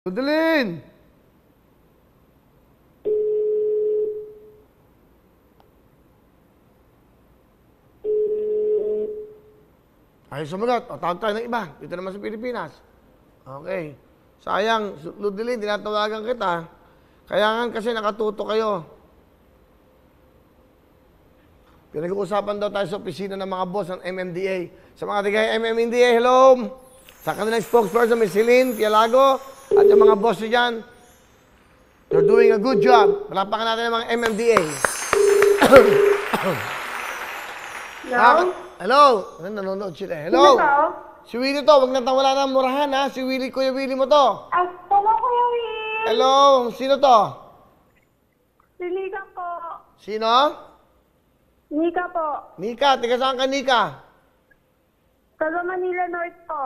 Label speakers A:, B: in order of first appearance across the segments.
A: Rodalyn! Ayaw sumagot. O, tawag tayo ng iba. Dito naman sa Pilipinas. Okay. Sayang, Rodalyn, tinatawagan kita. Kaya nga kasi nakatuto kayo. Pinag-uusapan daw tayo sa opisina ng mga boss ng MMDA. Sa mga tigay MMDA, hello! Sa kanilang spokesperson, Ms. Celine Pialago, at yung mga boss dyan, you're doing a good job. Palapakan natin ng mga MMDA.
B: Hello?
A: Hello? Ano, nanonood sila? Hello? Si Willie to, wag nang wala ng murahan ha. Si Willie, Kuya Willie mo to.
B: Hello, Kuya Will.
A: Hello? Sino to?
B: Si Nika po.
A: Sino?
B: Nika po.
A: Nika, tiga saan ka Nika?
B: Taga Manila North po.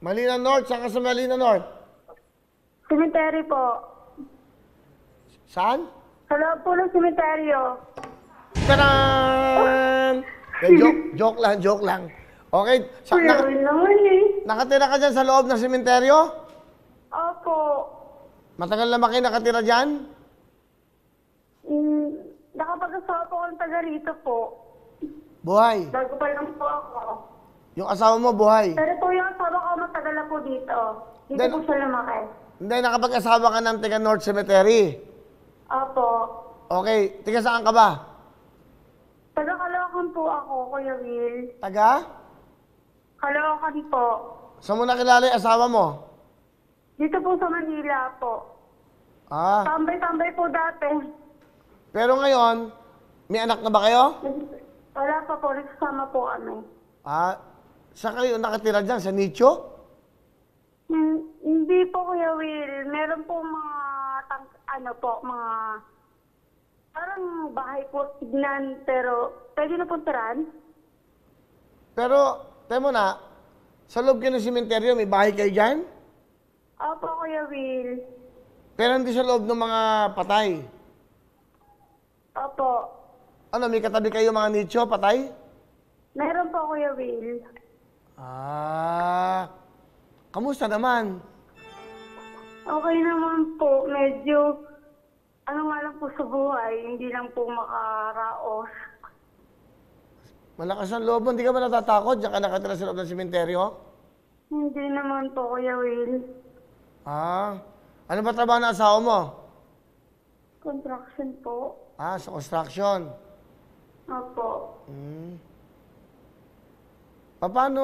A: Malina North, saan ka sa Malina North?
B: Cemetery po.
A: Saan?
B: Sa loob po ng cemeteryo.
A: Taran! Joke lang. Okay,
B: Kuya Will naman eh.
A: nakatira ka dyan sa loob ng sementeryo?
B: Opo.
A: Matagal na ba kayo nakatira dyan?
B: Nakapag-asawa po akong taga rito po.
A: Buhay.
B: Bago pa lang po ako.
A: Yung asawa mo, buhay.
B: Pero po yung asawa ko matagal na po dito. Dito po siya lumaki.
A: Hindi, nakapag-asawa ka ng taga North Cemetery.
B: Opo.
A: Okay, taga saan ka ba?
B: Taga Caloocan po ako, Kuya Will.
A: Taga?
B: Caloocan po.
A: Saan mo nakilala yung asawa mo?
B: Dito po sa Manila po.
A: Ah,
B: Tambay-tambay po dati.
A: pero ngayon, may anak na ba kayo?
B: Wala pa po, nagsasama po kami.
A: Ah, saan kayo nakatira dyan? Sa nicho?
B: Hindi po, Kuya Will. Meron po mga, mga, parang bahay po, tignan, pero pwede na po tiran.
A: Pero, tayo mo na, sa loob kayo ng sementeryo, may bahay kayo dyan?
B: Opo, Kuya Will.
A: Pero hindi sa loob ng mga patay.
B: Opo.
A: Ano, may katabi kayo mga nicho, patay?
B: Meron po, Kuya Will.
A: Ah, kamusta naman?
B: Okay naman po. Medyo, ano nga lang po sa buhay, hindi lang po makaraos.
A: Malakas ang loob mo, hindi ka ba natatakot? Diyan ka nakatira sa loob ng sementeryo?
B: Hindi naman po, Kuya Will.
A: Ah, ano ba trabaho ng asawa mo?
B: Construction po.
A: Ah, sa construction.
B: Opo.
A: Paano,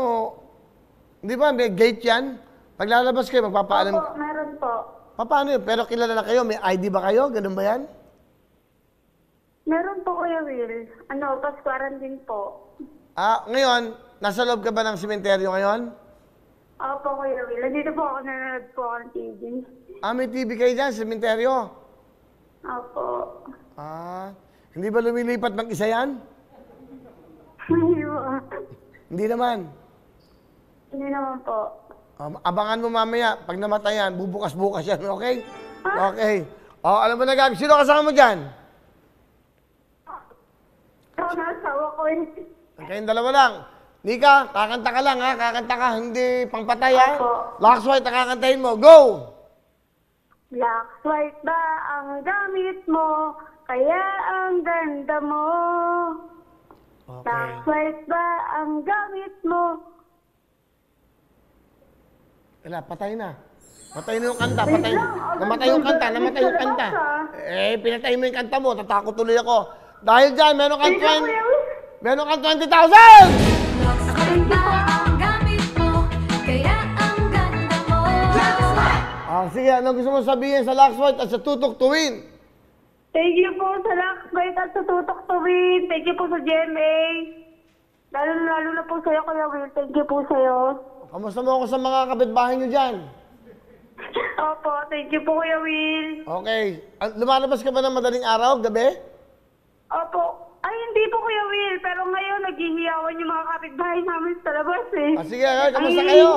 A: hindi ba may gate yan? Pag lalabas kayo, magpapaalam.
B: Opo, meron po.
A: Paano yun? Pero kilala na kayo, may ID ba kayo? Ganun ba yan?
B: Meron po, Kuya Will. Pas-quarantine po.
A: Ah, ngayon, nasa loob ka ba ng sementeryo ngayon?
B: Opo, Kuya Will. Nandito po ako, nanonood po ako ng TV.
A: Ah, may TV kayo dyan, sementeryo?
B: Opo.
A: Ah, hindi ba lumilipat mag-isa yan?
B: Hindi po.
A: Hindi naman.
B: Hindi naman po.
A: Abangan mo mamaya, pag namatayan, bubukas-bukas yan, okay? Okay. O, alam mo na gagawin. Sino kasama mo dyan?
B: Ako na asawa ko eh.
A: Kayong dalawa lang. Nika, kakanta ka lang ha, kakanta ka, hindi pangpatay ha.
B: Opo.
A: Locks White, kakantahin mo. Go!
B: Black white ba ang gamit mo? Kaya ang ganda mo. Black white ba ang gamit mo?
A: Wala, patay na. Patay na yung kanta, patay. Namatay yung kanta. Eh, pinatay mo yung kanta mo, tatakot tuloy ako. Dahil dyan, meron kang 20,000! Ah, sige, ano gusto mo sabihin sa Locks White at sa Tutok to Win?
B: Thank you po sa Lakbite at sa Tutok to Win. Thank you po sa GMA. Lalo na po sa'yo, Kuya Will. Thank you po sa'yo.
A: Kamusta mo ako sa mga kapitbahay nyo dyan?
B: Opo, thank you po, Kuya Will.
A: Okay. Lumalabas ka ba ng madaling araw, gabi?
B: Opo. Ay, hindi po, Kuya Will. Pero ngayon, naghihiyawan yung mga kapitbahay namin sa labas eh.
A: Ah, sige, kamusta kayo?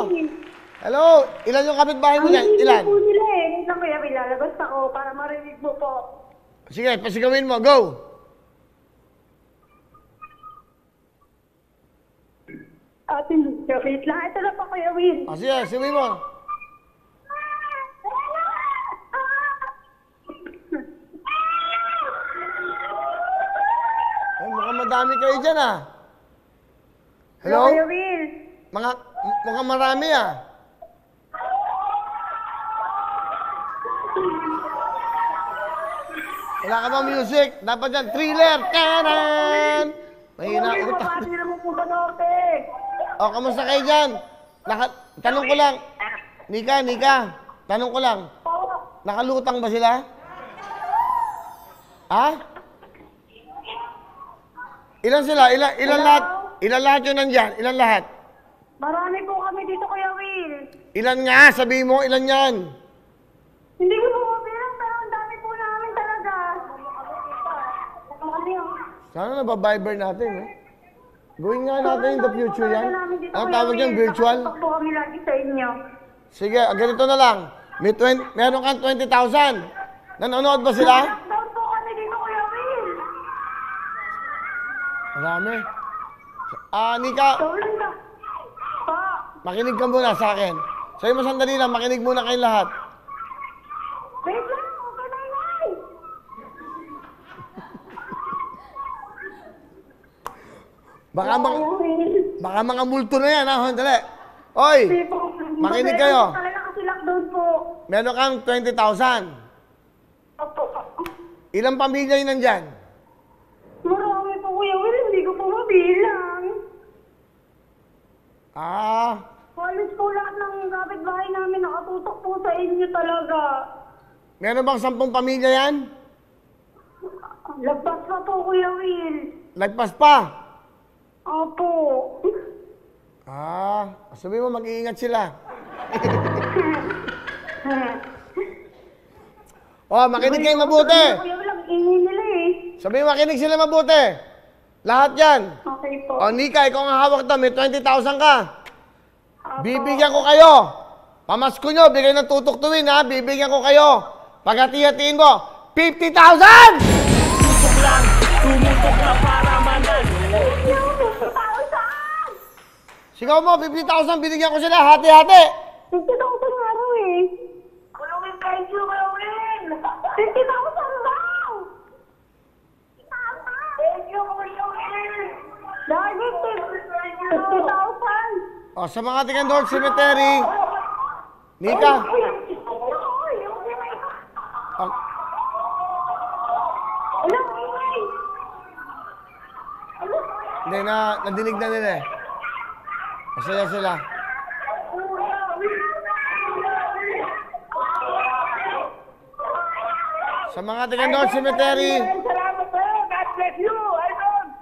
A: Hello, ilan yung kapitbahay mo dyan? Ilan?
B: Hindi po nila eh. Wait lang, Kuya Will. Lalabas ako para marinig mo po.
A: Sige, pasigawin mo. Go!
B: Wait lang. Ito na po, Kuya Will.
A: Ah, sige, sigaw mo. Marami kayo dyan ah. Hello?
B: Kuya Will.
A: Mukhang marami ah. Wala ka bang music? Dapat yan, thriller! Taran! Mahina
B: Kuya Will,
A: utak.
B: pati na mo po sa norte.
A: O, kamusta kayo dyan? Tanong ko lang. Nika, tanong ko lang.
B: Po.
A: Nakalutang ba sila? Ha? Ilan sila? Ilan lahat? Ilan lahat yun nandyan? Ilan lahat?
B: Marami po kami dito, Kuya Will.
A: Ilan nga? Sabihin mo, ilan yan?
B: Hindi ko po mabilang, pero ang dami po namin talaga. Ano yun?
A: Sana nababiber natin, eh. Gawin nga natin in the future yan.
B: Ang
A: Ang tawag yan, virtual?
B: Nakatutok po kami lagi sa inyo.
A: Sige, ganito na lang. Meron kang 20,000. Nanonood ba sila?
B: Lockdown po kami dito, Kuya Will.
A: Marami. Nika,
B: Sorry na. Pa.
A: makinig ka muna sa akin. Sa'yo mo sandali lang, makinig muna kayong lahat.
B: Wait lang, okay na yun.
A: Baka mga multo na yan, ha? Sandali. Oy, makinig kayo.
B: Talaga kasi lockdown po.
A: Meron kang 20,000.
B: Opo.
A: Ilang pamilya yun nandyan?
B: Marami po, Kuya Will. Hindi ko po mabilang. Halos po lahat ng kapitbahay namin nakatutok po sa inyo talaga.
A: Meron bang 10 pamilya yan?
B: Lagpas pa po, Kuya Will.
A: Lagpas pa.
B: Opo.
A: Sabi mo, mag-iingat sila. Makinig kayo mabuti.
B: Kuya Will, ang ingay nila eh.
A: Sabi mo, makinig sila mabuti. Lahat yan.
B: Okay po.
A: Nika, ikaw ang hawak to. May 20,000 ka.
B: Opo.
A: Bibigyan ko kayo. Pamasko nyo, bigay ng tutuktuin ha. Bibigyan ko kayo. Pag-hati-hatiin mo, 50,000!
C: Tutok lang, tumutok na para manalo.
A: Sigaw mo, 50,000, binigyan ko sila. Hati-hati.
B: 50,000 nga raw eh. Kulungin kayo, Kuya Will. 50,000 daw. Thank you, Kuya Will. Dahil 50,000.
A: Sa mga Tigandor Cemetery, Nika. Hindi nadinig na nila eh. Masaya sila. Sa mga Tigandor Cemetery.
B: Salamat po. God bless you.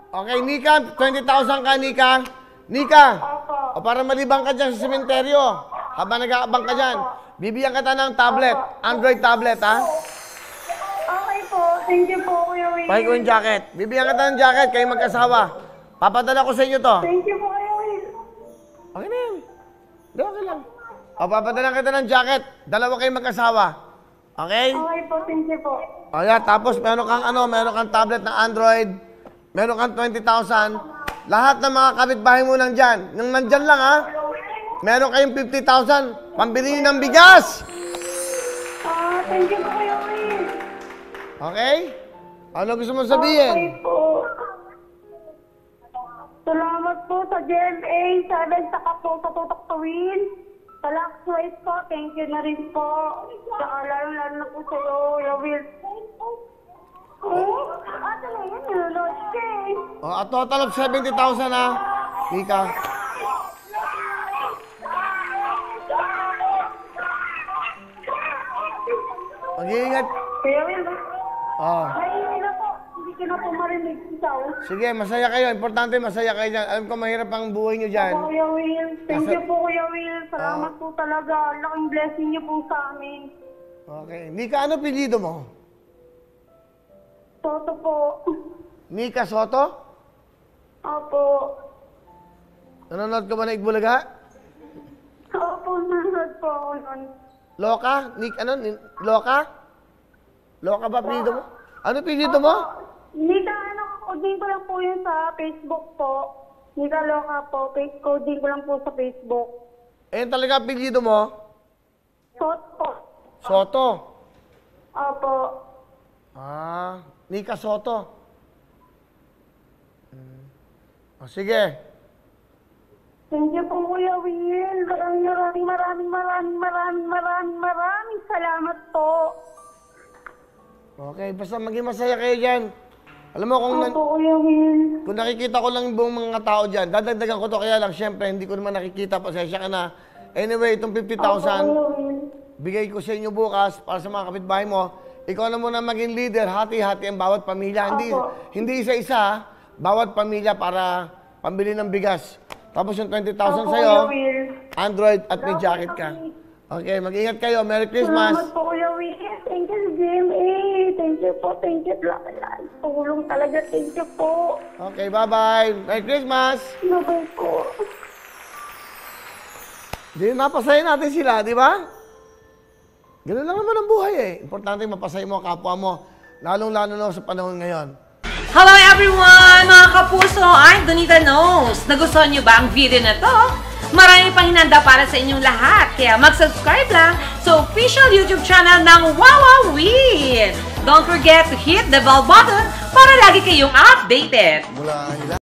A: Okay, Nika, 20,000 ka, Nika. Nika, para malibang ka dyan sa sementeryo, habang nag-aabang ka dyan, bibigyan kita ng tablet, Android tablet, ha?
B: Okay po. Thank you po, Kuya Will.
A: Pahay ko yung jacket. Bibigyan kita ng jacket, kayo magkasawa. Papadala ko sa inyo to.
B: Thank you po, Kuya Will.
A: Okay na yan. Hindi, okay lang. Papadala kita ng jacket. Dalawa kayo magkasawa. Okay?
B: Okay po. Thank you po.
A: Tapos meron kang tablet na Android. Meron kang 20,000. Lahat ng mga kapitbahay mo nandyan. Nang nandyan lang, ha? Meron kayong 50,000. Pambili ng bigas.
B: Thank you po, Kuya Will.
A: Okay? Ano gusto mo sabihin?
B: Okay po. Salamat po sa GMA 7 saka po sa Tutok Tuwin. Sa Luxwise po, thank you na rin po. Saka lalo na po sa'yo, Kuya Will. Ate na yun, nilolodge ka eh.
A: A total of 70,000, ha? Nika. Mag-iingat.
B: Kuya Will,
A: Oh.
B: maingay na po. Hindi ka na po marinig ikaw.
A: Sige, masaya kayo. Importante, masaya kayo dyan. Alam ko mahirap ang buhay nyo dyan.
B: Kuya Will, thank you po, Kuya Will. Salamat po talaga. Laking blessing niyo po sa amin.
A: Okay. Nika, ano pilido mo?
B: Toto po.
A: Nika Soto?
B: Opo.
A: Nanonood ka ba na Igbulaga?
B: Opo, nanonood po ako nun.
A: Loka? Loka? Loka ba pilido mo? Ano pilido mo?
B: Nika, coding ko lang po yun sa Facebook po. Nika Loka po, coding ko lang po sa Facebook.
A: Eh, talaga pilido mo?
B: Toto.
A: Soto.
B: Opo.
A: Nika Soto. O, sige.
B: Thank you po, Kuya Will. Maraming salamat po.
A: Okay, basta maging masaya kayo dyan. Alam mo,
B: Opo, Kuya Will.
A: kung nakikita ko lang yung buong mga tao dyan, dadagdagan ko to, kaya lang, syempre, hindi ko naman nakikita, pasensya ka na. Anyway, itong 50,000,
B: Kuya Will.
A: bigay ko sa inyo bukas para sa mga kapitbahay mo. Ikaw na muna maging leader, hati-hati ang bawat pamilya. Hindi isa-isa, ha? Bawat pamilya para pambili ng bigas. Tapos yung 20,000
B: Opo,
A: sa'yo,
B: Kuya Will.
A: Android at may jacket ka. Okay, mag-ingat kayo. Merry Christmas.
B: Salamat po, Kuya Will. Thank you, GMA. Thank you po. Thank you. Tulong talaga. Thank you po.
A: Okay, bye-bye. Merry Christmas.
B: Bye po.
A: Di napasaya natin sila, di ba? Ganun lang naman ang buhay eh. Importante mapasaya mo ang kapwa mo. Lalong-lalo na sa panahon ngayon.
D: Hello everyone! Mga kapuso, I'm Donita Knows. Nagustuhan niyo ba ang video na to? Marami pang hinanda para sa inyong lahat. Kaya mag-subscribe lang sa official YouTube channel ng Wawa Win. Don't forget to hit the bell button para lagi kayong updated.